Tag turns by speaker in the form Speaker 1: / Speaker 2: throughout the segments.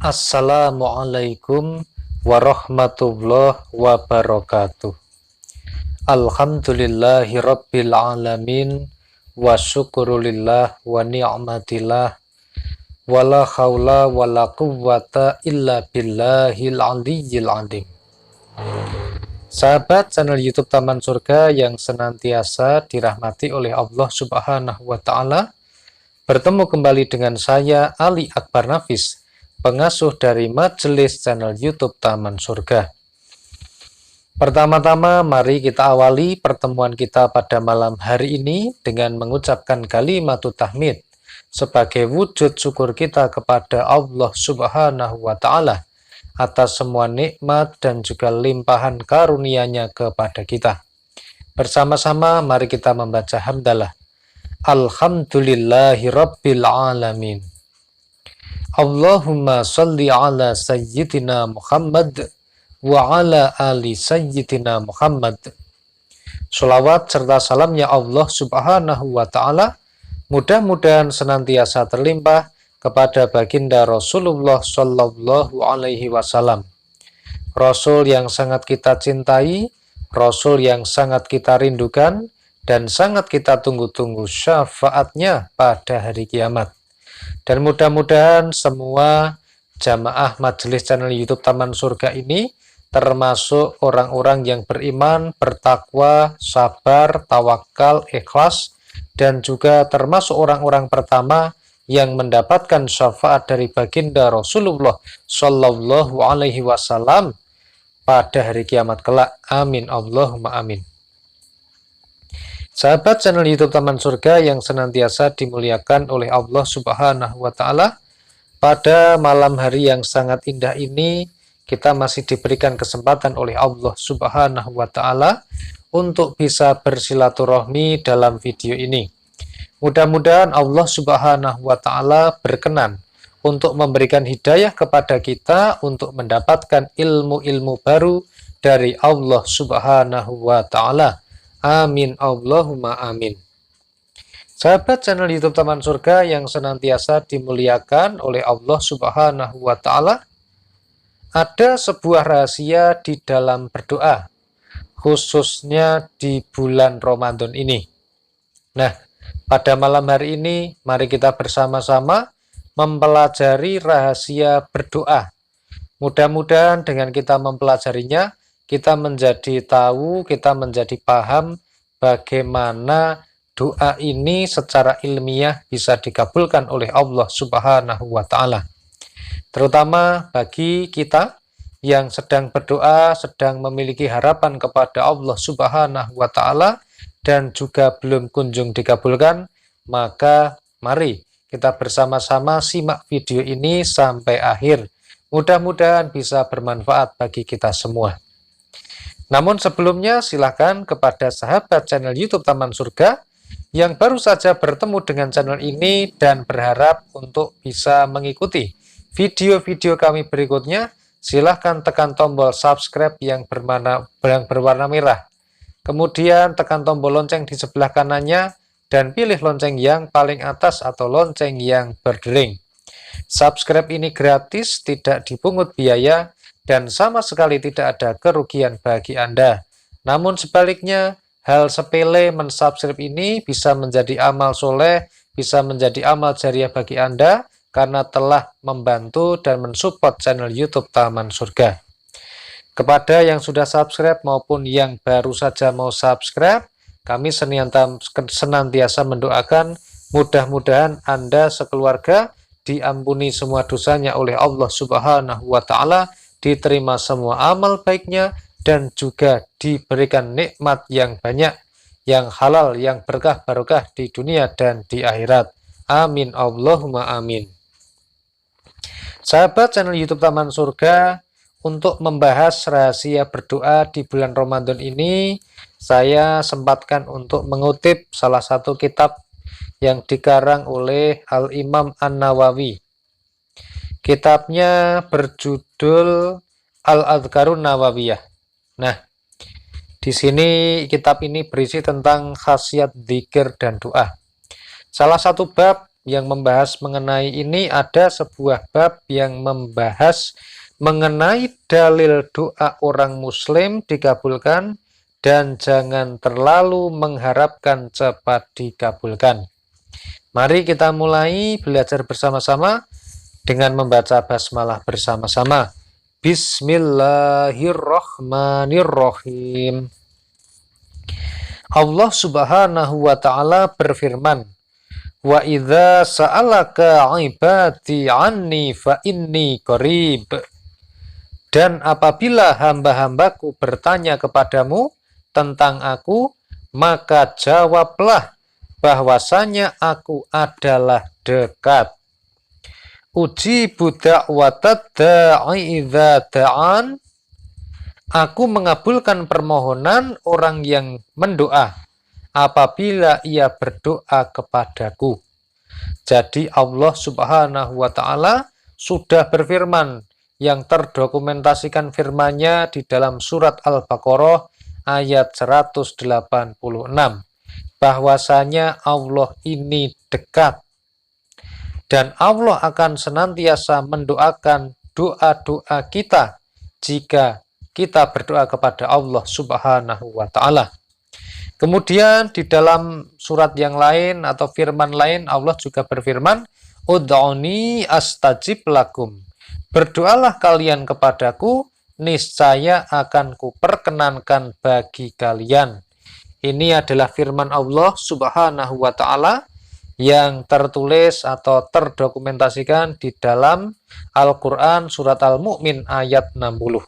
Speaker 1: Assalamualaikum warahmatullahi wabarakatuh. Alhamdulillahi rabbil alamin wa syukurulillah wa ni'matillah wa la hawla wa la quwwata illa billahil aliyyil azim. Sahabat channel YouTube Taman Surga yang senantiasa dirahmati oleh Allah Subhanahu wa taala, bertemu kembali dengan saya Ali Akbar Nafis, pengasuh dari majelis channel YouTube Taman Surga. Pertama-tama mari kita awali pertemuan kita pada malam hari ini dengan mengucapkan kalimatut tahmid sebagai wujud syukur kita kepada Allah Subhanahu wa taala atas semua nikmat dan juga limpahan karunia-Nya kepada kita. Bersama-sama mari kita membaca hamdalah. Alhamdulillahi rabbil alamin. Allahumma salli ala sayyidina Muhammad wa ala ali sayyidina Muhammad. Sholawat serta salamnya Allah Subhanahu wa ta'ala mudah-mudahan senantiasa terlimpah kepada baginda Rasulullah Sallallahu Alaihi Wasallam, Rasul yang sangat kita cintai, Rasul yang sangat kita rindukan, dan sangat kita tunggu-tunggu syafaatnya pada hari kiamat. Dan mudah-mudahan semua jamaah majelis channel YouTube Taman Surga ini termasuk orang-orang yang beriman, bertakwa, sabar, tawakal, ikhlas, dan juga termasuk orang-orang pertama yang mendapatkan syafaat dari baginda Rasulullah Sallallahu Alaihi Wasallam pada hari kiamat kelak. Amin Allahumma amin. Sahabat channel YouTube Taman Surga yang senantiasa dimuliakan oleh Allah Subhanahu wa taala, pada malam hari yang sangat indah ini kita masih diberikan kesempatan oleh Allah Subhanahu wa taala untuk bisa bersilaturahmi dalam video ini. Mudah-mudahan Allah Subhanahu wa taala berkenan untuk memberikan hidayah kepada kita untuk mendapatkan ilmu-ilmu baru dari Allah Subhanahu wa taala. Amin Allahumma amin. Sahabat channel YouTube Taman Surga yang senantiasa dimuliakan oleh Allah Subhanahu wa taala, ada sebuah rahasia di dalam berdoa, khususnya di bulan Ramadan ini. Nah, pada malam hari ini mari kita bersama-sama mempelajari rahasia berdoa. Mudah-mudahan dengan kita mempelajarinya, kita menjadi tahu, kita menjadi paham bagaimana doa ini secara ilmiah bisa dikabulkan oleh Allah Subhanahu wa taala. Terutama bagi kita yang sedang berdoa, sedang memiliki harapan kepada Allah Subhanahu wa taala dan juga belum kunjung dikabulkan, maka mari kita bersama-sama simak video ini sampai akhir. Mudah-mudahan bisa bermanfaat bagi kita semua. Namun sebelumnya silahkan kepada sahabat channel YouTube Taman Surga yang baru saja bertemu dengan channel ini dan berharap untuk bisa mengikuti video-video kami berikutnya, silahkan tekan tombol subscribe yang berwarna merah. Kemudian tekan tombol lonceng di sebelah kanannya dan pilih lonceng yang paling atas atau lonceng yang berdering. Subscribe ini gratis, tidak dipungut biaya, dan sama sekali tidak ada kerugian bagi Anda. Namun sebaliknya, hal sepele mensubscribe ini bisa menjadi amal soleh, bisa menjadi amal jariah bagi Anda, karena telah membantu dan mensupport channel YouTube Taman Surga. Kepada yang sudah subscribe maupun yang baru saja mau subscribe, kami senantiasa mendoakan mudah-mudahan Anda sekeluarga diampuni semua dosanya oleh Allah Subhanahu wa taala, diterima semua amal baiknya, dan juga diberikan nikmat yang banyak, yang halal, yang berkah barokah di dunia dan di akhirat. Amin Allahumma amin. Sahabat channel YouTube Taman Surga, untuk membahas rahasia berdoa di bulan Ramadan ini, saya sempatkan untuk mengutip salah satu kitab yang dikarang oleh Al-Imam An-Nawawi. Kitabnya berjudul Al-Adhkarun Nawawiyah. Nah, di sini kitab ini berisi tentang khasiat zikir dan doa. Salah satu bab yang membahas mengenai ini, ada sebuah bab yang membahas mengenai dalil doa orang muslim dikabulkan dan jangan terlalu mengharapkan cepat dikabulkan. Mari kita mulai belajar bersama-sama dengan membaca basmalah bersama-sama. Bismillahirrahmanirrahim. Allah Subhanahu wa ta'ala berfirman, wa idza sa'alaka 'ibadi 'anni fa inni qarib. Dan apabila hamba-hambaku bertanya kepadamu tentang aku, maka jawablah bahwasanya aku adalah dekat. Ujibu da'watad da'i idza da'an. Aku mengabulkan permohonan orang yang mendoa apabila ia berdoa kepadaku. Jadi Allah Subhanahu wa ta'ala sudah berfirman, yang terdokumentasikan firman-Nya di dalam surat Al-Baqarah ayat 186, bahwasanya Allah ini dekat dan Allah akan senantiasa mendoakan doa-doa kita jika kita berdoa kepada Allah Subhanahu wa ta'ala. Kemudian di dalam surat yang lain atau firman lain, Allah juga berfirman, ud'uni astajib lakum. Berdoalah kalian kepadaku, niscaya akan kuperkenankan bagi kalian. Ini adalah firman Allah Subhanahu wa ta'ala yang tertulis atau terdokumentasikan di dalam Al-Quran surat Al-Mu'min ayat 60.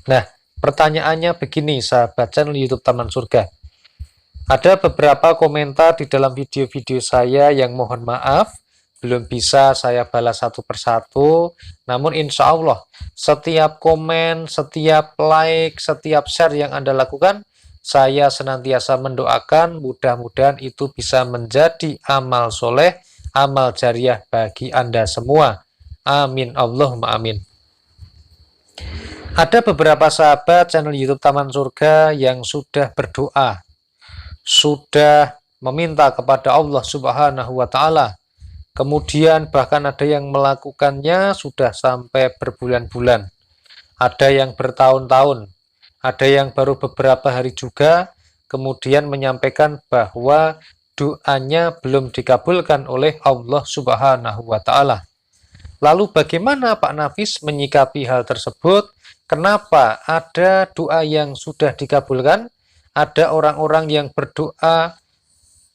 Speaker 1: Nah, pertanyaannya begini, sahabat channel YouTube Taman Surga. Ada beberapa komentar di dalam video-video saya yang mohon maaf, belum bisa saya balas satu persatu. Namun insya Allah, setiap komen, setiap like, setiap share yang Anda lakukan, saya senantiasa mendoakan mudah-mudahan itu bisa menjadi amal soleh, amal jariah bagi Anda semua. Amin, Allahumma amin. Ada beberapa sahabat channel YouTube Taman Surga yang sudah berdoa, sudah meminta kepada Allah Subhanahu wa ta'ala. Kemudian bahkan ada yang melakukannya sudah sampai berbulan-bulan. Ada yang bertahun-tahun. Ada yang baru beberapa hari juga kemudian menyampaikan bahwa doanya belum dikabulkan oleh Allah Subhanahu wa ta'ala. Lalu bagaimana Pak Nafis menyikapi hal tersebut? Kenapa ada doa yang sudah dikabulkan, ada orang-orang yang berdoa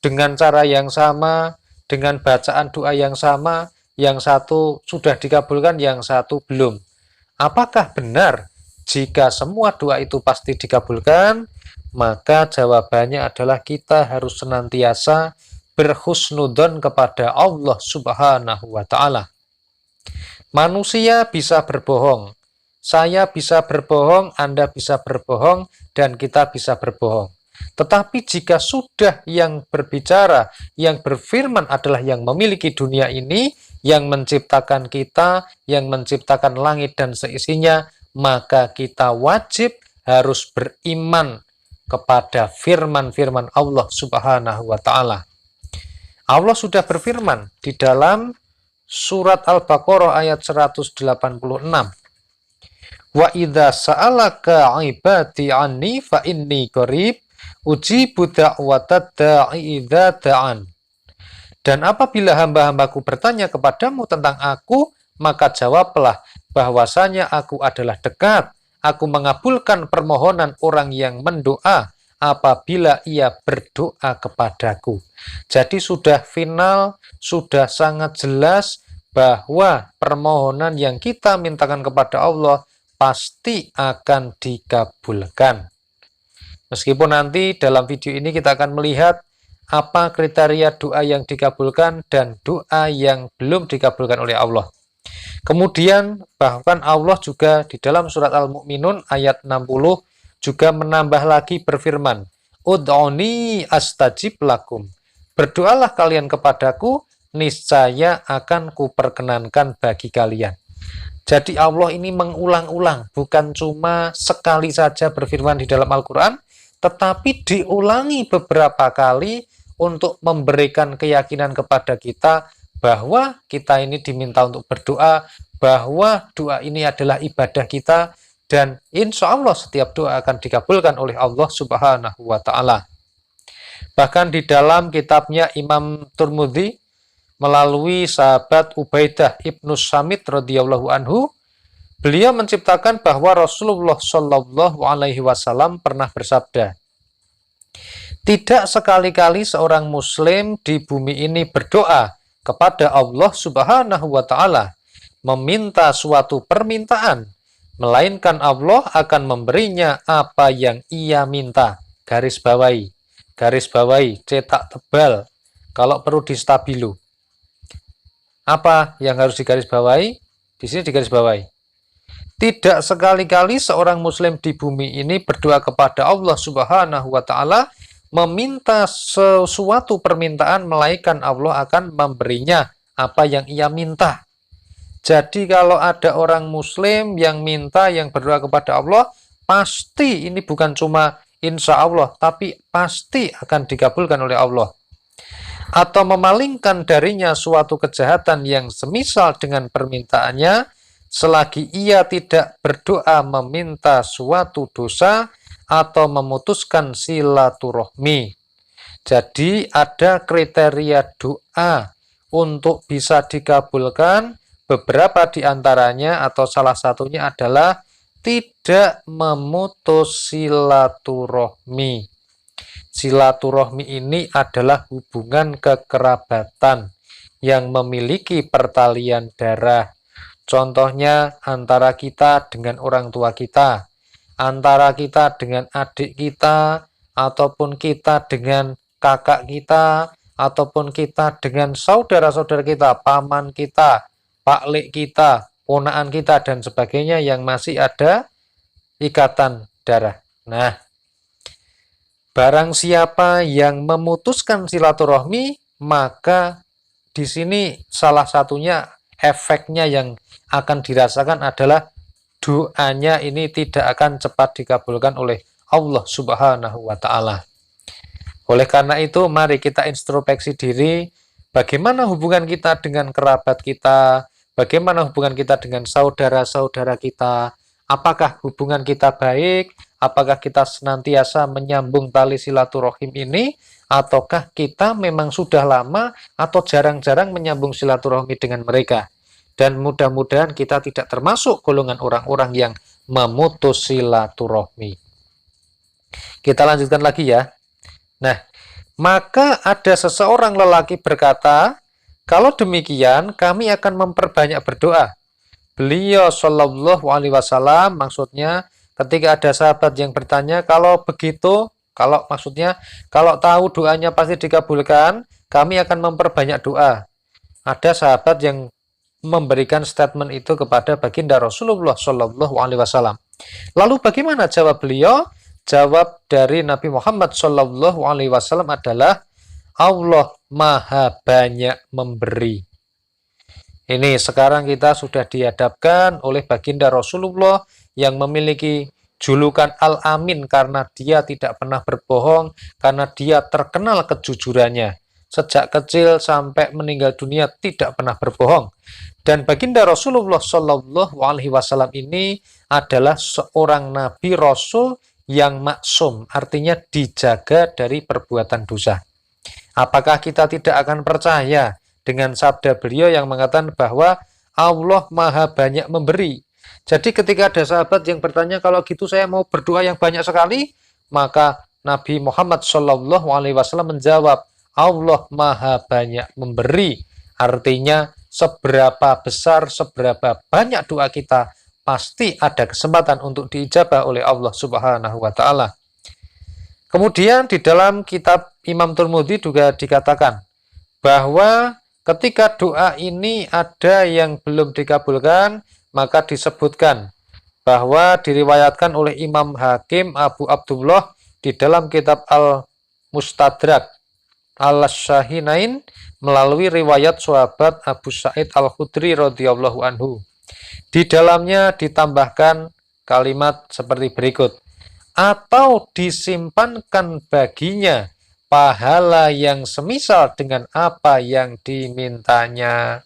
Speaker 1: dengan cara yang sama, dengan bacaan doa yang sama, yang satu sudah dikabulkan, yang satu belum. Apakah benar jika semua doa itu pasti dikabulkan? Maka jawabannya adalah kita harus senantiasa berhusnudzon kepada Allah Subhanahu wa ta'ala. Manusia bisa berbohong. Saya bisa berbohong, Anda bisa berbohong, dan kita bisa berbohong. Tetapi jika sudah yang berbicara, yang berfirman adalah yang memiliki dunia ini, yang menciptakan kita, yang menciptakan langit dan seisinya, maka kita wajib harus beriman kepada firman-firman Allah Subhanahu wa ta'ala. Allah sudah berfirman di dalam surat Al-Baqarah ayat 186. Wa idza sa'alaka 'ibadi 'anni fa inni qarib ujibu da'watad da'i idza da'an. Dan apabila hamba-hambaku bertanya kepadamu tentang aku, maka jawablah bahwasanya aku adalah dekat. Aku mengabulkan permohonan orang yang mendoa apabila ia berdoa kepadaku. Jadi sudah final, sudah sangat jelas bahwa permohonan yang kita mintakan kepada Allah pasti akan dikabulkan. Meskipun nanti dalam video ini kita akan melihat apa kriteria doa yang dikabulkan dan doa yang belum dikabulkan oleh Allah. Kemudian bahkan Allah juga di dalam surat Al-Mu'minun ayat 60 juga menambah lagi berfirman, ud'uni astajib lakum. Berdoalah kalian kepadaku, niscaya akan kuperkenankan bagi kalian. Jadi Allah ini mengulang-ulang, bukan cuma sekali saja berfirman di dalam Al-Quran, tetapi diulangi beberapa kali untuk memberikan keyakinan kepada kita bahwa kita ini diminta untuk berdoa, bahwa doa ini adalah ibadah kita, dan insya Allah setiap doa akan dikabulkan oleh Allah Subhanahu wa Ta'ala. Bahkan di dalam kitabnya Imam Tirmidzi melalui sahabat Ubaidah ibnu Samit radhiyallahu anhu, beliau menciptakan bahwa Rasulullah Shallallahu Alaihi Wasallam pernah bersabda, tidak sekali-kali seorang Muslim di bumi ini berdoa kepada Allah Subhanahu wa Ta'ala meminta suatu permintaan, melainkan Allah akan memberinya apa yang ia minta. Garis bawahi, cetak tebal, kalau perlu di stabilo. Apa yang harus digaris bawahi? Di sini digaris bawahi. Tidak sekali-kali seorang Muslim di bumi ini berdoa kepada Allah Subhanahu wa Ta'ala meminta sesuatu permintaan, melainkan Allah akan memberinya apa yang ia minta. Jadi kalau ada orang Muslim yang minta, yang berdoa kepada Allah, pasti ini bukan cuma insya Allah, tapi pasti akan dikabulkan oleh Allah. Atau memalingkan darinya suatu kejahatan yang semisal dengan permintaannya, selagi ia tidak berdoa meminta suatu dosa atau memutuskan silaturahmi. Jadi ada kriteria doa untuk bisa dikabulkan. Beberapa di antaranya atau salah satunya adalah tidak memutus silaturahmi. Silaturahmi ini adalah hubungan kekerabatan yang memiliki pertalian darah. Contohnya antara kita dengan orang tua kita, antara kita dengan adik kita, ataupun kita dengan kakak kita, ataupun kita dengan saudara-saudara kita, paman kita, paklik kita, ponaan kita, dan sebagainya yang masih ada ikatan darah. Nah, barang siapa yang memutuskan silaturahmi, maka di sini salah satunya efeknya yang akan dirasakan adalah doanya ini tidak akan cepat dikabulkan oleh Allah Subhanahu wa Ta'ala. Oleh karena itu, mari kita introspeksi diri, bagaimana hubungan kita dengan kerabat kita, bagaimana hubungan kita dengan saudara-saudara kita, apakah hubungan kita baik, apakah kita senantiasa menyambung tali silaturahim ini, ataukah kita memang sudah lama atau jarang-jarang menyambung silaturahmi dengan mereka. Dan mudah-mudahan kita tidak termasuk golongan orang-orang yang memutus silaturahmi. Kita lanjutkan lagi ya. Nah, maka ada seseorang lelaki berkata, kalau demikian kami akan memperbanyak berdoa. Beliau Shallallahu Alaihi Wasallam maksudnya ketika ada sahabat yang bertanya, kalau begitu, kalau tahu doanya pasti dikabulkan, kami akan memperbanyak doa. Ada sahabat yang memberikan statement itu kepada baginda Rasulullah Shallallahu Alaihi Wasallam. Lalu bagaimana jawab beliau? Jawab dari Nabi Muhammad Shallallahu Alaihi Wasallam adalah Allah Maha Banyak Memberi. Ini sekarang kita sudah dihadapkan oleh baginda Rasulullah yang memiliki julukan Al-Amin karena dia tidak pernah berbohong, karena dia terkenal kejujurannya. Sejak kecil sampai meninggal dunia tidak pernah berbohong. Dan baginda Rasulullah Shallallahu Alaihi Wasallam ini adalah seorang Nabi Rasul yang maksum, artinya dijaga dari perbuatan dosa. Apakah kita tidak akan percaya dengan sabda beliau yang mengatakan bahwa Allah Maha Banyak Memberi? Jadi ketika ada sahabat yang bertanya, kalau gitu saya mau berdoa yang banyak sekali, maka Nabi Muhammad Shallallahu Alaihi Wasallam menjawab, Allah Maha Banyak Memberi. Artinya seberapa besar, seberapa banyak doa kita, pasti ada kesempatan untuk diijabah oleh Allah Subhanahu wa Ta'ala. Kemudian di dalam kitab Imam Tirmidzi juga dikatakan bahwa ketika doa ini ada yang belum dikabulkan, maka disebutkan bahwa diriwayatkan oleh Imam Hakim Abu Abdullah di dalam kitab Al-Mustadrak Al-Syahinain melalui riwayat sahabat Abu Sa'id Al-Khudri radhiyallahu anhu. Di dalamnya ditambahkan kalimat seperti berikut, atau disimpankan baginya pahala yang semisal dengan apa yang dimintanya.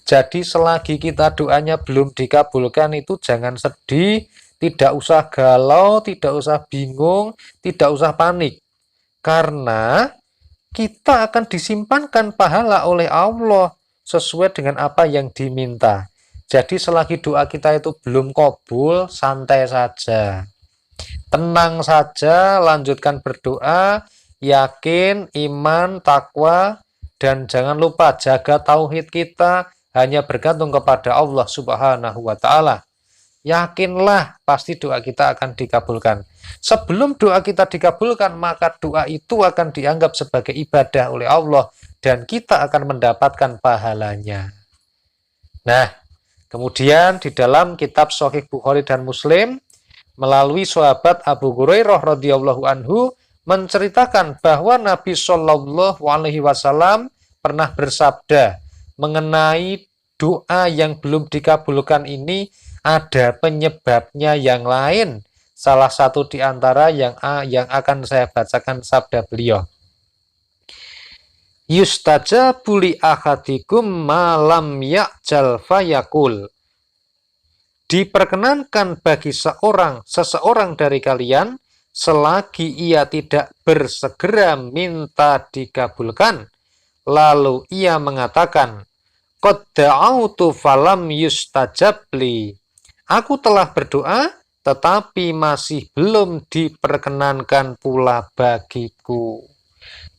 Speaker 1: Jadi selagi kita doanya belum dikabulkan itu jangan sedih, tidak usah galau, tidak usah bingung, tidak usah panik. Karena kita akan disimpankan pahala oleh Allah sesuai dengan apa yang diminta. Jadi selagi doa kita itu belum kabul, santai saja. Tenang saja, lanjutkan berdoa, yakin, iman, takwa, dan jangan lupa jaga tauhid kita hanya bergantung kepada Allah Subhanahu wa Ta'ala. Yakinlah pasti doa kita akan dikabulkan. Sebelum doa kita dikabulkan, maka doa itu akan dianggap sebagai ibadah oleh Allah dan kita akan mendapatkan pahalanya. Nah, kemudian di dalam kitab Sahih Bukhari dan Muslim melalui sahabat Abu Hurairah radhiyallahu anhu menceritakan bahwa Nabi Shallallahu alaihi wasallam pernah bersabda mengenai doa yang belum dikabulkan ini ada penyebabnya yang lain. Salah satu di antara yang akan saya bacakan sabda beliau. Yustajabu li ahadikum malam ya'jal fayakul. Diperkenankan bagi seseorang dari kalian selagi ia tidak bersegera minta dikabulkan, lalu ia mengatakan, qad da'autu falam yustajab li. Aku telah berdoa tetapi masih belum diperkenankan pula bagiku.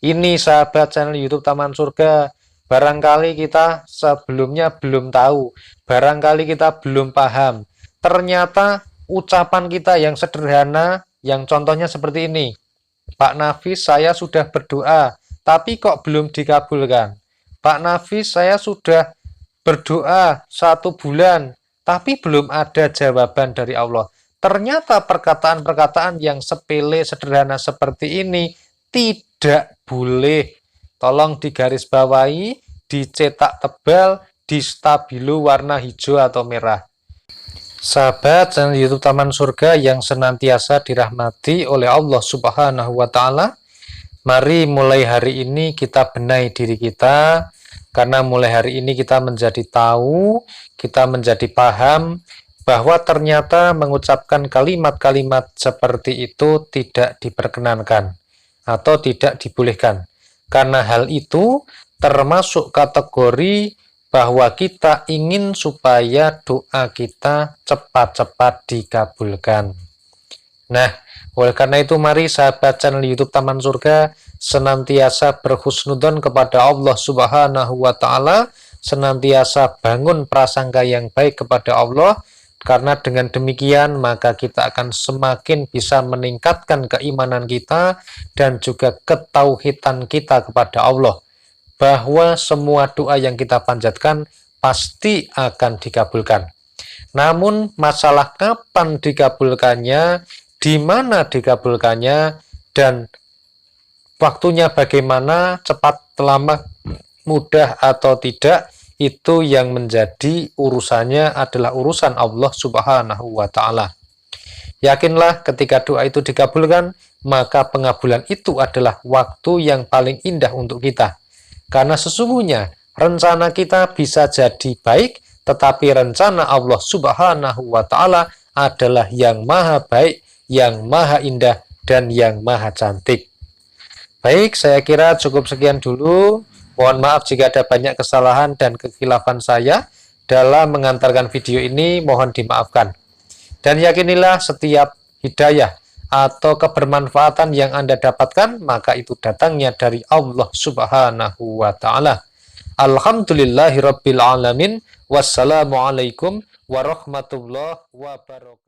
Speaker 1: Ini sahabat channel YouTube Taman Surga, barangkali kita sebelumnya belum tahu, barangkali kita belum paham. Ternyata ucapan kita yang sederhana, yang contohnya seperti ini. Pak Nafis, saya sudah berdoa, tapi kok belum dikabulkan. Pak Nafis, saya sudah berdoa 1 bulan, tapi belum ada jawaban dari Allah. Ternyata perkataan-perkataan yang sepele, sederhana seperti ini tidak boleh. Tolong digarisbawahi, dicetak tebal, di stabilo warna hijau atau merah. Sahabat channel YouTube Taman Surga yang senantiasa dirahmati oleh Allah Subhanahu wa Ta'ala, mari mulai hari ini kita benahi diri kita, karena mulai hari ini kita menjadi tahu, kita menjadi paham bahwa ternyata mengucapkan kalimat-kalimat seperti itu tidak diperkenankan atau tidak dibolehkan. Karena hal itu termasuk kategori bahwa kita ingin supaya doa kita cepat-cepat dikabulkan. Nah, oleh karena itu mari sahabat channel YouTube Taman Surga senantiasa berhusnudzon kepada Allah Subhanahu wa Ta'ala, senantiasa bangun prasangka yang baik kepada Allah, karena dengan demikian maka kita akan semakin bisa meningkatkan keimanan kita dan juga ketauhidan kita kepada Allah, bahwa semua doa yang kita panjatkan pasti akan dikabulkan. Namun masalah kapan dikabulkannya, di mana dikabulkannya, dan waktunya bagaimana, cepat, lama, mudah atau tidak, itu yang menjadi urusannya adalah urusan Allah Subhanahu wa Ta'ala. Yakinlah ketika doa itu dikabulkan, maka pengabulan itu adalah waktu yang paling indah untuk kita. Karena sesungguhnya rencana kita bisa jadi baik, tetapi rencana Allah Subhanahu wa Ta'ala adalah yang maha baik, yang maha indah, dan yang maha cantik. Baik, saya kira cukup sekian dulu. Mohon maaf jika ada banyak kesalahan dan kekhilafan saya dalam mengantarkan video ini, mohon dimaafkan. Dan yakinilah setiap hidayah atau kebermanfaatan yang Anda dapatkan, maka itu datangnya dari Allah Subhanahu wa Ta'ala. Alhamdulillahirabbil alamin. Wassalamualaikum warahmatullahi wabarakatuh.